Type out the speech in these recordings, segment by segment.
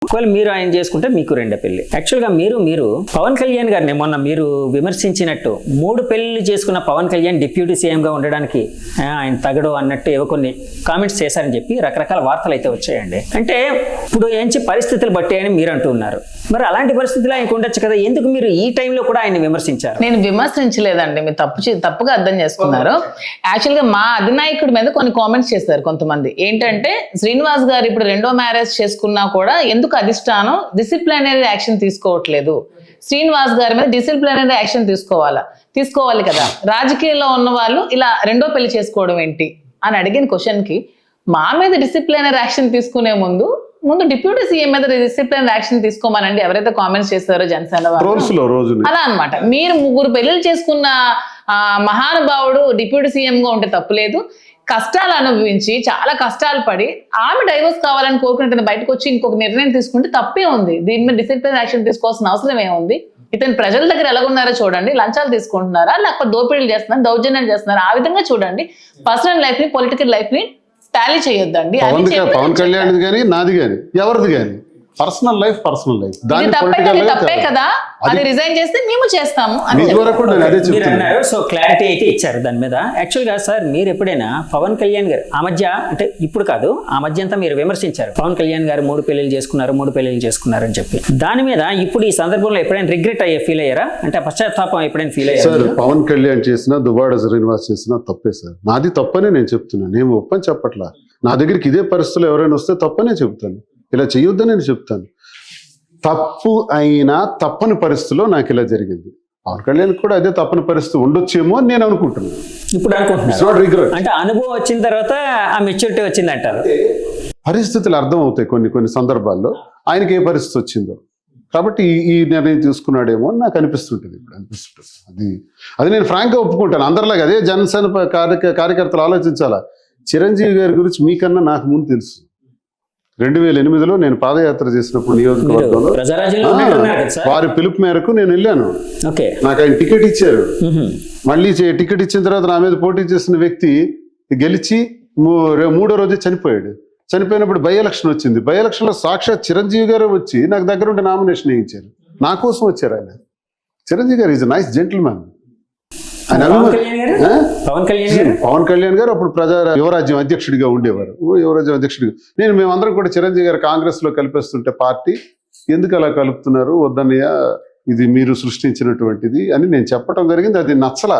ఒకవేళ మీరు ఆయన చేసుకుంటే మీకు రెండో పెళ్లి. యాక్చువల్గా మీరు పవన్ కళ్యాణ్ గారిని మొన్న మీరు విమర్శించినట్టు 3 పెళ్లిళ్ళు చేసుకున్న పవన్ కళ్యాణ్ డిప్యూటీ సీఎంగా ఉండడానికి ఆయన తగడు అన్నట్టు ఏవో కొన్ని కామెంట్స్ చేశారని చెప్పి రకరకాల వార్తలు అయితే వచ్చాయండి. అంటే ఇప్పుడు ఏంచి పరిస్థితులు బట్టి అని మీరు అంటూ ఉన్నారు. మరి అలాంటి పరిస్థితులు ఆయనకు ఉండొచ్చు కదా, ఎందుకు మీరు ఈ టైంలో కూడా ఆయన విమర్శించారు? నేను విమర్శించలేదండి, మీరు తప్పుగా అర్థం చేసుకున్నారు. యాక్చువల్గా మా అధినాయకుడి మీద కొన్ని కామెంట్స్ చేస్తారు కొంతమంది. ఏంటంటే శ్రీనివాస్ గారు ఇప్పుడు 2వ మ్యారేజ్ చేసుకున్నా కూడా ఎందుకు అధిష్టానం డిసిప్లినరీ యాక్షన్ తీసుకోవట్లేదు, శ్రీనివాస్ గారి మీద డిసిప్లినరీ యాక్షన్ తీసుకోవాలి కదా, రాజకీయాల్లో ఉన్న వాళ్ళు ఇలా 2వ పెళ్లి చేసుకోవడం ఏంటి అని అడిగిన క్వశ్చన్ కి మా మీద డిసిప్లినరీ యాక్షన్ తీసుకునే ముందు డిప్యూటీ సీఎం మీద డిసిప్లినరీ యాక్షన్ తీసుకోమనండి ఎవరైతే కామెంట్స్ చేస్తారో జనసేన వాళ్ళు. అలా అన్నమాట. మీరు 3 పెళ్లిళ్ళు చేసుకున్న మహానుభావుడు డిప్యూటీ సీఎం గా ఉంటే తప్పులేదు. కష్టాలు అనుభవించి చాలా కష్టాలు పడి ఆమె డైవర్స్ కావాలని కోరుకుని బయటకు వచ్చి ఇంకొక నిర్ణయం తీసుకుంటే తప్పే ఉంది. దీని మీద డిసిప్లిన్ యాక్షన్ తీసుకోవాల్సిన అవసరం ఏముంది? ఇతను ప్రజల దగ్గర ఎలాగున్నారో చూడండి, లంచాలు తీసుకుంటున్నారా లేకపోతే దోపిడీలు చేస్తున్నారా, దౌర్జన్యాలు చేస్తున్నారా, ఆ విధంగా చూడండి. పర్సనల్ లైఫ్ ని పొలిటికల్ లైఫ్ ని టాలీ చేయొద్దండి. పవన్ కళ్యాణ్ గానీ నాది గానీ ఎవరిది గానీ పర్సనల్ లైఫ్ తప్పే కదా, అది రిజైన్ చేస్తే మేము చేస్తాము. సో క్లారిటీ అయితే ఇచ్చారు దాని మీద. యాక్చువల్గా సార్ మీరు ఎప్పుడైనా పవన్ కళ్యాణ్ గారు ఆ మధ్య, అంటే ఇప్పుడు కాదు ఆ మధ్య అంతా మీరు విమర్శించారు పవన్ కళ్యాణ్ గారు 3 పెళ్లిళ్ళు చేసుకున్నారు అని చెప్పి. దాని మీద ఇప్పుడు ఈ సందర్భంలో ఎప్పుడైనా రిగ్రెట్ ఫీల్ అయ్యారా? అంటే పశ్చాత్తాపం ఎప్పుడైనా ఫీల్ అయ్యారు? సార్ పవన్ కళ్యాణ్ చేసినా దువ్వాడ శ్రీనివాస్ చేసినా తప్పే సార్. నాది తప్పనే నేను చెప్తున్నాను, నేను ఒప్పని చెప్పట్లా. నా దగ్గరికి ఇదే పరిస్థితులు ఎవరైనా వస్తే తప్పనే చెప్తాను, ఇలా చేయొద్దని నేను చెప్తాను. తప్పు అయినా తప్పని పరిస్థితిలో నాకు ఇలా జరిగింది. పవన్ కళ్యాణ్ కూడా అదే తప్పని పరిస్థితి ఉండొచ్చేమో అని నేను అనుకుంటున్నాను. ఇప్పుడు అనుకుంటున్నాను అంటే అనుభవం వచ్చిన తర్వాత ఆ మెచ్యూరిటీ వచ్చింది అంటారు. పరిస్థితులు అర్థం అవుతాయి కొన్ని సందర్భాల్లో ఆయనకి ఏ పరిస్థితి వచ్చిందో, కాబట్టి ఈ నిర్ణయం తీసుకున్నాడేమో అని నాకు అనిపిస్తుంటుంది. ఇప్పుడు అనిపిస్తుంటుంది అది నేను ఫ్రాంక్గా ఒప్పుకుంటాను. అందరిలాగా అదే జనసేన కార్యకర్తలు ఆలోచించాలా. చిరంజీవి గారి గురించి మీకన్నా నాకు ముందు తెలుసు. 2008లో నేను పాదయాత్ర చేసినప్పుడు నియోజకవర్గంలో వారి పిలుపు మేరకు నేను వెళ్ళాను. నాకు ఆయన టికెట్ ఇచ్చారు. మళ్ళీ టికెట్ ఇచ్చిన తర్వాత నా మీద పోటీ చేసిన వ్యక్తి గెలిచి 3వ రోజే చనిపోయాడు. చనిపోయినప్పుడు బై ఎలక్షన్ వచ్చింది. బై ఎలక్షన్ లో సాక్షాత్ చిరంజీవి గారు వచ్చి నాకు దగ్గర ఉండి నామినేషన్ వేయించారు. నా కోసం వచ్చారు ఆయన. చిరంజీవి గారు is a nice gentleman. Pawan Kalyan గారు అప్పుడు యువరాజ్యం అధ్యక్షుడిగా ఉండేవారు. యువరాజ్యం అధ్యక్షుడిగా మేమందరం కూడా చిరంజీవి గారు కాంగ్రెస్ లో కలిపేస్తుంటే పార్టీ ఎందుకు అలా కలుపుతున్నారు, వద్దన్నయ్య ఇది మీరు సృష్టించినటువంటిది అని నేను చెప్పడం జరిగింది. అది నచ్చలా.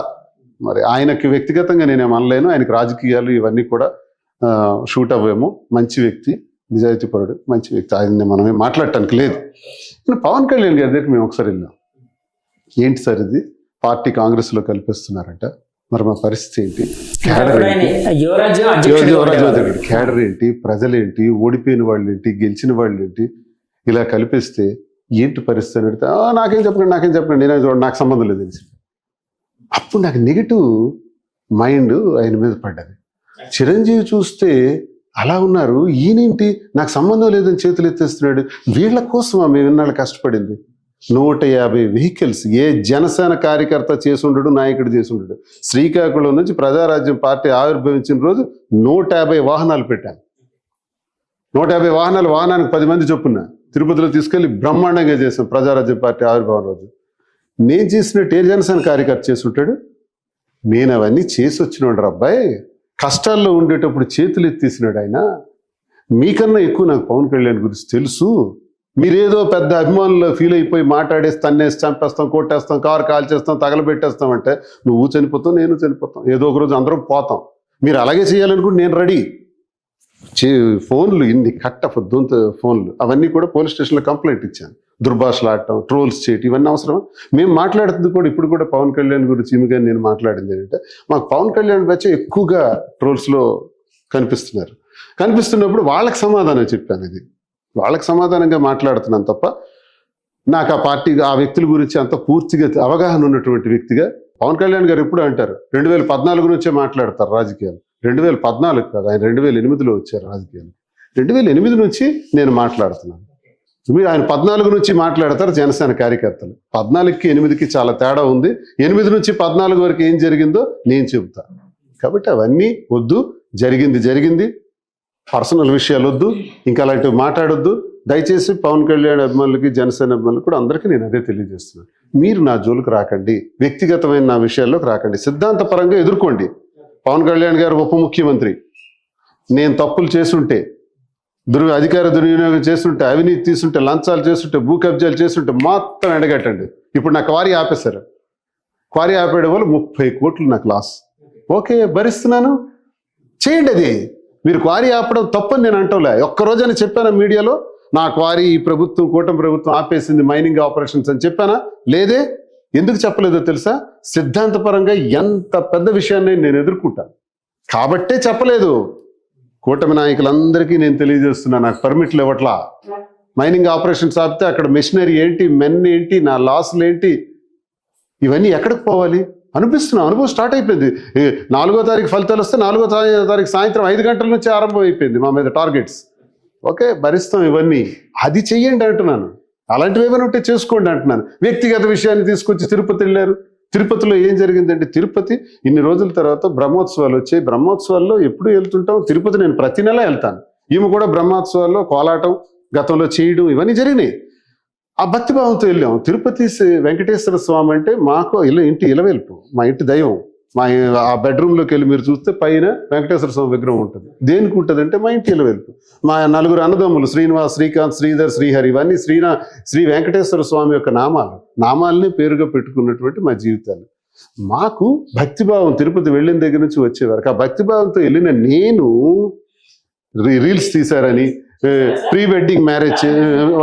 మరి ఆయనకి వ్యక్తిగతంగా నేనేం అనలేను, ఆయనకు రాజకీయాలు ఇవన్నీ కూడా షూట్ అవ్వేమో. మంచి వ్యక్తి, నిజాయితీపరుడు, మంచి వ్యక్తి, ఆయన్ని మనమే మాట్లాడటానికి లేదు. పవన్ కళ్యాణ్ గారి దగ్గర మేము ఒకసారి వెళ్ళాం. ఏంటి సార్ ఇది, పార్టీ కాంగ్రెస్ లో కల్పిస్తున్నారంట, మరి మా పరిస్థితి ఏంటి, క్యాడర్ ఏంటి, ప్రజలేంటి, ఓడిపోయిన వాళ్ళు ఏంటి, గెలిచిన వాళ్ళు ఏంటి, ఇలా కల్పిస్తే ఏంటి పరిస్థితి అని అడిగితే నాకేం చెప్పండి నేనే చూడండి, నాకు సంబంధం లేదు తెలిసి. అప్పుడు నాకు నెగిటివ్ మైండ్ ఆయన మీద పడ్డది. చిరంజీవి చూస్తే అలా ఉన్నారు, ఈయనేంటి నాకు సంబంధం లేదని చేతులు ఎత్తేస్తున్నాడు. వీళ్ళ కోసం మేము ఇన్నాళ్ళు కష్టపడింది. 150 వెహికల్స్ ఏ జనసేన కార్యకర్త చేసుండడు, నాయకుడు చేసుండడు. శ్రీకాకుళం నుంచి ప్రజారాజ్యం పార్టీ ఆవిర్భవించిన రోజు 150 వాహనాలు పెట్టాను. 150 వాహనాలు, వాహనానికి 10 మంది చొప్పున తిరుపతిలో తీసుకెళ్లి బ్రహ్మాండంగా చేసాం ప్రజారాజ్యం పార్టీ ఆవిర్భావం రోజు. నేను చేసినట్టు ఏ జనసేన కార్యకర్త చేసుంటాడు? నేను అవన్నీ చేసి వచ్చినాడు అబ్బాయి. కష్టాల్లో ఉండేటప్పుడు చేతులు ఎత్తేసినాడు ఆయన. మీకన్నా ఎక్కువ నాకు పవన్ కళ్యాణ్ గురించి తెలుసు. మీరేదో పెద్ద అభిమానులు ఫీల్ అయిపోయి మాట్లాడేసి తన్నేసి చంపేస్తాం, కొట్టేస్తాం, కారు కాల్చేస్తాం, తగలబెట్టేస్తాం అంటే నువ్వు చనిపోతావు, నేను చనిపోతాం, ఏదో ఒక రోజు అందరం పోతాం. మీరు అలాగే చేయాలనుకుంటే నేను రెడీ. ఫోన్లు ఇన్ని దొంత ఫోన్లు అవన్నీ కూడా పోలీస్ స్టేషన్లో కంప్లైంట్ ఇచ్చాను. దుర్భాషలు ఆడటం, ట్రోల్స్ చేయటం ఇవన్నీ అవసరమా? మేము మాట్లాడుతుంది కూడా ఇప్పుడు కూడా పవన్ కళ్యాణ్ గురించి ఈమెగా నేను మాట్లాడింది ఏంటంటే, మాకు పవన్ కళ్యాణ్ బ్యాచ్ ఎక్కువగా ట్రోల్స్లో కనిపిస్తున్నప్పుడు వాళ్ళకి సమాధానం చెప్పాను. ఇది వాళ్ళకి సమాధానంగా మాట్లాడుతున్నాను తప్ప నాకు ఆ పార్టీ ఆ వ్యక్తుల గురించి అంత పూర్తిగా అవగాహన ఉన్నటువంటి వ్యక్తిగా పవన్ కళ్యాణ్ గారు ఎప్పుడు అంటారు 2014 నుంచే మాట్లాడతారు రాజకీయాలు. 2014 కాదు, ఆయన 2008లో వచ్చారు రాజకీయాలు. 2008 నుంచి నేను మాట్లాడుతున్నాను. మీరు ఆయన 14 నుంచి మాట్లాడతారు జనసేన కార్యకర్తలు. 14కి 8కి చాలా తేడా ఉంది. 8 నుంచి 14 వరకు ఏం జరిగిందో నేను చెబుతాను. కాబట్టి అవన్నీ వద్దు, జరిగింది పర్సనల్ విషయాలు వద్దు, ఇంకా అలాంటివి మాట్లాడొద్దు. దయచేసి పవన్ కళ్యాణ్ అభిమానులకి జనసేన అభిమానులకు కూడా అందరికీ నేను అదే తెలియజేస్తున్నాను. మీరు నా జోలికి రాకండి, వ్యక్తిగతమైన నా విషయాల్లోకి రాకండి, సిద్ధాంతపరంగా ఎదుర్కోండి. పవన్ కళ్యాణ్ గారు ఉప ముఖ్యమంత్రి, నేను తప్పులు చేస్తుంటే, అధికార దుర్వినియోగం చేస్తుంటే, అవినీతి తీసుంటే, లంచాలు చేస్తుంటే, భూ కబ్జాలు చేస్తుంటే మొత్తం ఎండగట్టండి. ఇప్పుడు నా క్వారీ ఆపేశారు. క్వారీ ఆపేయడం వల్ల 30 కోట్లు నాకు లాస్. ఓకే, భరిస్తున్నాను, చేయండి. అది మీరు క్వారీ ఆపడం తప్పని నేను అంటలే. ఒక్కరోజని చెప్పానా మీడియాలో నా క్వారీ ఈ ప్రభుత్వం, కూటమి ప్రభుత్వం ఆపేసింది మైనింగ్ ఆపరేషన్స్ అని చెప్పానా? లేదే. ఎందుకు చెప్పలేదో తెలుసా? సిద్ధాంతపరంగా ఎంత పెద్ద విషయాన్ని నేను ఎదుర్కొంటాను కాబట్టే చెప్పలేదు. కూటమి నాయకులందరికీ నేను తెలియజేస్తున్నా, నాకు పర్మిట్లు ఇవ్వట్లా. మైనింగ్ ఆపరేషన్స్ ఆపితే అక్కడ మెషినరీ ఏంటి, మెన్ ఏంటి, నా లాసులు ఏంటి, ఇవన్నీ ఎక్కడికి పోవాలి అనిపిస్తున్నా. అనుభవం స్టార్ట్ అయిపోయింది. 4వ తారీఖు ఫలితాలు వస్తే 4వ తారీఖు సాయంత్రం 5 గంటల నుంచి ఆరంభం అయిపోయింది మా మీద టార్గెట్స్. ఓకే, భరిస్తాం ఇవన్నీ. అది చెయ్యండి అంటున్నాను. అలాంటివి ఏమైనా ఉంటే చేసుకోండి అంటున్నాను. వ్యక్తిగత విషయాన్ని తీసుకొచ్చి తిరుపతి వెళ్ళారు. తిరుపతిలో ఏం జరిగిందంటే, తిరుపతి ఇన్ని రోజుల తర్వాత బ్రహ్మోత్సవాలు వచ్చాయి. బ్రహ్మోత్సవాల్లో ఎప్పుడు వెళ్తుంటాం, తిరుపతి నేను ప్రతి నెల వెళ్తాను. ఈమె కూడా బ్రహ్మోత్సవాల్లో కోలాటం గతంలో చేయడం ఇవన్నీ జరిగినాయి. ఆ భక్తిభావంతో వెళ్ళాం. తిరుపతి వెంకటేశ్వర స్వామి అంటే మాకు ఇంటి ఇలవెల్పు, మా ఇంటి దైవం. ఆ బెడ్రూమ్లోకి వెళ్ళి మీరు చూస్తే పైన వెంకటేశ్వర స్వామి విగ్రహం ఉంటుంది. దేనికి ఉంటుంది అంటే మా ఇంటి ఇలవెల్పు. మా 4 అన్నదమ్ములు శ్రీనివాస్, శ్రీకాంత్, శ్రీధర్, శ్రీహరి, ఇవన్నీ శ్రీ వెంకటేశ్వర స్వామి యొక్క నామాలని పేరుగా పెట్టుకున్నటువంటి మా జీవితాలు. మాకు భక్తిభావం తిరుపతి వెళ్ళిన దగ్గర నుంచి వచ్చేవారు. ఆ భక్తిభావంతో వెళ్ళిన నేను రీల్స్ తీశారని, ప్రీ వెడ్డింగ్ మ్యారేజ్,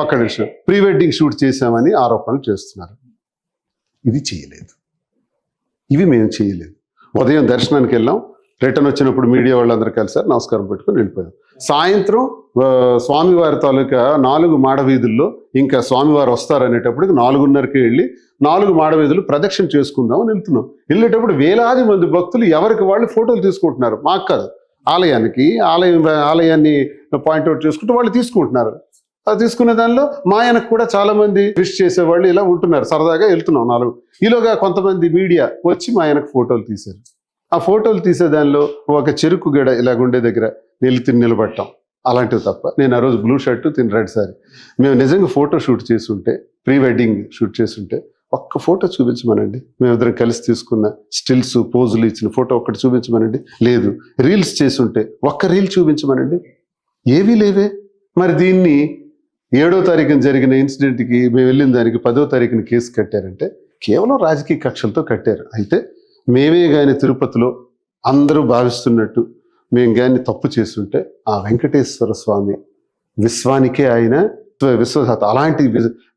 ఒక్క నిమిషం, ప్రీ వెడ్డింగ్ షూట్ చేశామని ఆరోపణలు చేస్తున్నారు. ఇది చేయలేదు, ఇవి మేము చేయలేదు. ఉదయం దర్శనానికి వెళ్ళాం, రిటర్న్ వచ్చినప్పుడు మీడియా వాళ్ళందరూ కలిసారు, నమస్కారం పెట్టుకొని వెళ్ళిపోయాం. సాయంత్రం స్వామివారి తాలూకా 4 మాడవీధుల్లో ఇంకా స్వామివారు వస్తారనేటప్పటికి 4:30కి వెళ్ళి 4 మాడవీధులు ప్రదక్షిణ చేసుకుందాం అని వెళ్తున్నాం. వెళ్ళేటప్పుడు వేలాది మంది భక్తులు ఎవరికి వాళ్ళు ఫోటోలు తీసుకుంటున్నారు. మాకు కాదు, ఆలయాన్ని పాయింట్అవుట్ చేసుకుంటూ వాళ్ళు తీసుకుంటున్నారు. అది తీసుకునే దానిలో మా ఆయనకు కూడా చాలా మంది విష్ చేసేవాళ్ళు ఇలా ఉంటున్నారు. సరదాగా వెళ్తున్నాం 4. ఈలోగా కొంతమంది మీడియా వచ్చి మా ఆయనకు ఫోటోలు తీశారు. ఆ ఫోటోలు తీసే దానిలో ఒక చెరుకు గడ ఇలాగుండే దగ్గర నిలబడటం, అలాంటివి తప్ప. నేను ఆ రోజు బ్లూ షర్టు, రెడ్ సారీ. మేము నిజంగా ఫోటో షూట్ చేసుంటే, ప్రీ వెడ్డింగ్ షూట్ చేసుంటే ఒక్క ఫోటో చూపించమనండి. మేమిద్దరం కలిసి తీసుకున్న స్టిల్స్, పోజులు ఇచ్చిన ఫోటో ఒక్కటి చూపించమనండి. లేదు, రీల్స్ చేసుంటే ఒక్క రీల్ చూపించమనండి. ఏవీ లేవే. మరి దీన్ని 7వ తారీఖున జరిగిన ఇన్సిడెంట్కి మేము వెళ్ళిన దానికి 10వ తారీఖున కేసు కట్టారంటే కేవలం రాజకీయ కక్షలతో కట్టారు. అయితే మేమే కానీ తిరుపతిలో అందరూ భావిస్తున్నట్టు మేము కానీ తప్పు చేస్తుంటే ఆ వెంకటేశ్వర స్వామి విశ్వానికే ఆయన విశ్వసాత. అలాంటి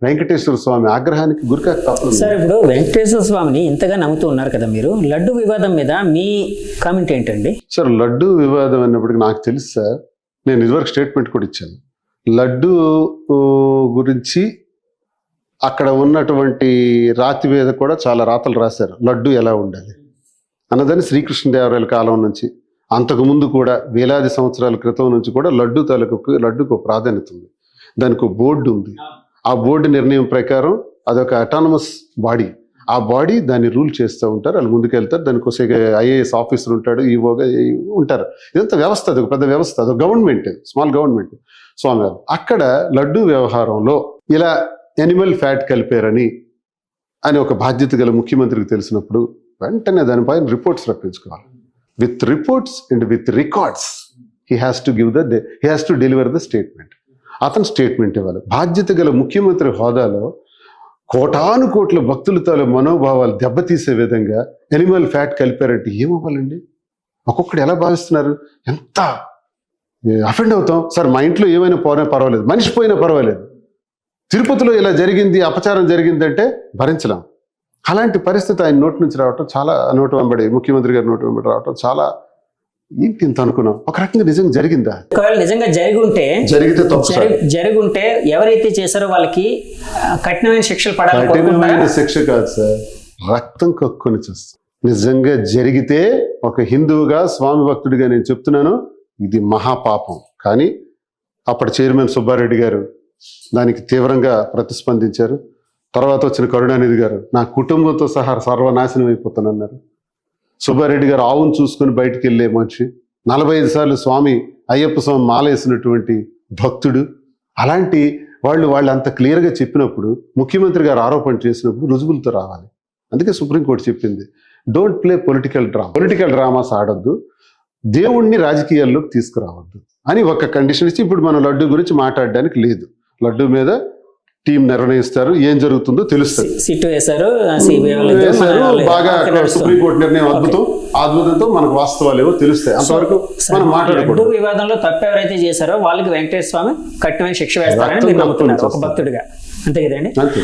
వెంకటేశ్వర స్వామి ఆగ్రహానికి గురికా తప్పదు. సార్, ఇప్పుడు వెంకటేశ్వర స్వామిని ఇంతగా నమ్ముతూ ఉన్నారు కదా మీరు, లడ్డు వివాదం మీద మీ కామెంట్ ఏంటండి? సార్, లడ్డు వివాదం అన్నప్పటికీ నాకు తెలుసు సార్, నేను ఇదివరకు స్టేట్మెంట్ కూడా ఇచ్చాను. లడ్డు గురించి అక్కడ ఉన్నటువంటి రాతి మీద కూడా చాలా రాతలు రాశారు. లడ్డు ఎలా ఉండాలి అన్నదాన్ని శ్రీకృష్ణదేవరాయల కాలం నుంచి, అంతకుముందు కూడా వేలాది సంవత్సరాల క్రితం నుంచి కూడా లడ్డుకు ప్రాధాన్యత ఉంది. దానికి ఒక బోర్డు ఉంది. ఆ బోర్డు నిర్ణయం ప్రకారం అదొక అటానమస్ బాడీ. ఆ బాడీ దాన్ని రూల్ చేస్తూ ఉంటారు, వాళ్ళు ముందుకెళ్తారు. దానికోసం ఐఏఎస్ ఆఫీసర్ ఉంటాడు, ఈవోగా ఉంటారు. ఇదంతా వ్యవస్థ, అదొక పెద్ద వ్యవస్థ, అదొక గవర్నమెంట్, స్మాల్ గవర్నమెంట్. స్వామివారు అక్కడ లడ్డు వ్యవహారంలో ఇలా ఎనిమల్ ఫ్యాట్ కలిపారని ఒక బాధ్యత గల ముఖ్యమంత్రికి తెలిసినప్పుడు వెంటనే దానిపైన రిపోర్ట్స్ రప్పించుకోవాలి. With reports and with records he has to deliver the statement. అతను స్టేట్మెంట్ ఇవ్వాలి. బాధ్యత గల ముఖ్యమంత్రి హోదాలో కోటాను కోట్ల భక్తులతో మనోభావాలు దెబ్బతీసే విధంగా ఎనిమల్ ఫ్యాట్ కలిపారంటే ఏమవ్వాలండి? ఒక్కొక్కడు ఎలా భావిస్తున్నారు? ఎంత అఫెండ్ అవుతాం సార్. మా ఇంట్లో ఏమైనా పోయినా పర్వాలేదు, మనిషి పోయినా పర్వాలేదు, తిరుపతిలో ఇలా జరిగింది, అపచారం జరిగిందంటే భరించలేం. అలాంటి పరిస్థితి ఆయన నోటి నుంచి రావటం, చాలా ముఖ్యమంత్రి గారి నోటి వెంబడి రావటం చాలా ఏంటి ఇంత అనుకున్నాం. ఒక రకంగా నిజంగా జరిగిందా? ఒకవేళ నిజంగా జరిగితే జరుగుంటే ఎవరైతే చేశారో వాళ్ళకి కఠినమైన శిక్షలు పడాలి. కఠినమైన శిక్ష కాదు సార్, రక్తం కక్కుని చేస్తాం. నిజంగా జరిగితే ఒక హిందువుగా, స్వామి భక్తుడిగా నేను చెప్తున్నాను, ఇది మహాపాపం. కానీ అప్పటి చైర్మన్ సుబ్బారెడ్డి గారు దానికి తీవ్రంగా ప్రతిస్పందించారు. తర్వాత వచ్చిన కరుణానిధి గారు నా కుటుంబంతో సహా సర్వనాశనం అయిపోతానన్నారు. సుబ్బారెడ్డి గారు ఆవును చూసుకుని బయటికి వెళ్ళే మనిషి, 45 సార్లు అయ్యప్ప స్వామి మాలేసినటువంటి భక్తుడు. అలాంటి వాళ్ళు అంత క్లియర్గా చెప్పినప్పుడు, ముఖ్యమంత్రి గారు ఆరోపణ చేసినప్పుడు రుజువులతో రావాలి. అందుకే సుప్రీంకోర్టు చెప్పింది, డోంట్ ప్లే పొలిటికల్ డ్రామాస్ ఆడొద్దు, దేవుణ్ణి రాజకీయాల్లోకి తీసుకురావద్దు అని ఒక కండిషన్ ఇచ్చి, ఇప్పుడు మనం లడ్డు గురించి మాట్లాడడానికి లేదు. లడ్డు మీద టీం నిర్ణయిస్తారు, ఏం జరుగుతుందో తెలుస్తుంది. సిట్టు వేశారు, సిబిఐ వేశారు, బాగా సుప్రీంకోర్టు నిర్ణయం అద్భుతంతో మనకు వాస్తవాలు ఏవో తెలుస్తాయి. అంతవరకు మనం లడ్డు మాట్లాడకూడదు. వివాదంలో తప్పు ఎవరైతే చేశారో వాళ్ళకి వెంకటేశ్వర స్వామి కఠినమైన శిక్ష వేస్తారని మీరు నమ్ముతున్నారు ఒక భక్తుడిగా, అంతే కదండి? అంతే.